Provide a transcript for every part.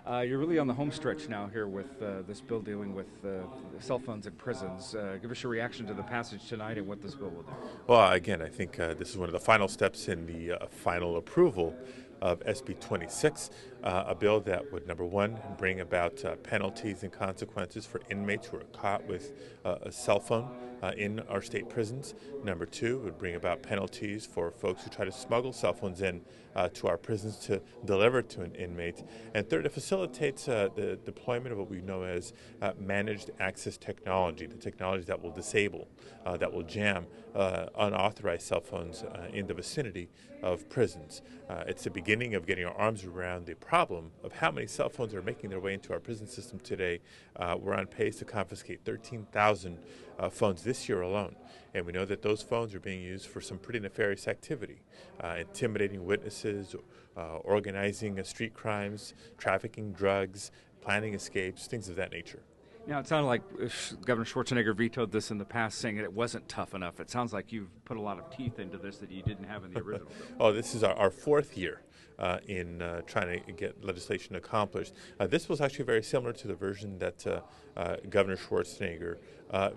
You're really on the home stretch now here with this bill dealing with cell phones in prisons. Give us your reaction to the passage tonight and what this bill will do. Well, again, I think this is one of the final steps in the final approval of SB26, a bill that would, number one, bring about penalties and consequences for inmates who are caught with a cell phone in our state prisons. Number two, would bring about penalties for folks who try to smuggle cell phones in to our prisons to deliver to an inmate. And third, it facilitates the deployment of what we know as managed access technology, the technology that will disable, that will jam unauthorized cell phones in the vicinity of prisons. It's the beginning of getting our arms around the problem of how many cell phones are making their way into our prison system today. We're on pace to confiscate 13,000 phones this year alone. And we know that those phones are being used for some pretty nefarious activity, intimidating witnesses, organizing street crimes, trafficking drugs, planning escapes, things of that nature. Now, it sounded like Governor Schwarzenegger vetoed this in the past, saying that it wasn't tough enough. It sounds like you've put a lot of teeth into this that you didn't have in the original bill. Oh, this is our fourth year in trying to get legislation accomplished. This was actually very similar to the version that Governor Schwarzenegger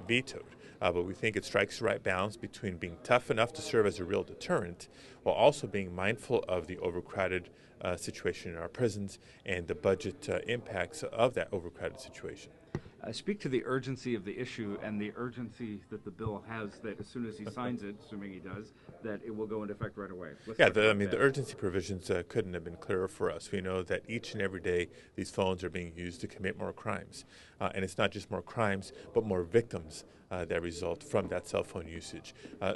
vetoed. But we think it strikes the right balance between being tough enough to serve as a real deterrent while also being mindful of the overcrowded situation in our prisons and the budget impacts of that overcrowded situation. Speak to the urgency of the issue and the urgency that the bill has, that as soon as he signs it, assuming he does, that it will go into effect right away. The urgency provisions couldn't have been clearer for us. We know that each and every day these phones are being used to commit more crimes. And it's not just more crimes, but more victims that result from that cell phone usage.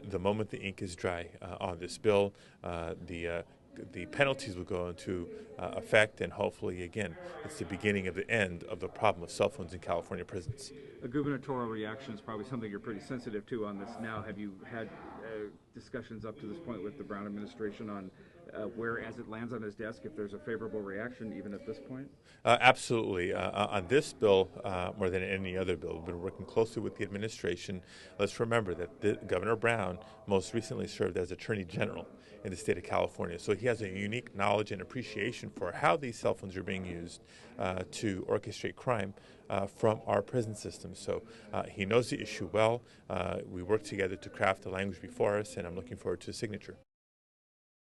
The moment the ink is dry on this bill, the penalties will go into effect, and hopefully, again, it's the beginning of the end of the problem of cell phones in California prisons. A gubernatorial reaction is probably something you're pretty sensitive to on this now. Have you had discussions up to this point with the Brown administration on where, as it lands on his desk, if there's a favorable reaction, even at this point? Absolutely. On this bill, more than any other bill, we've been working closely with the administration. Let's remember that Governor Brown most recently served as Attorney General in the state of California. So he has a unique knowledge and appreciation for how these cell phones are being used to orchestrate crime from our prison system. So he knows the issue well. We worked together to craft the language before us, and I'm looking forward to his signature.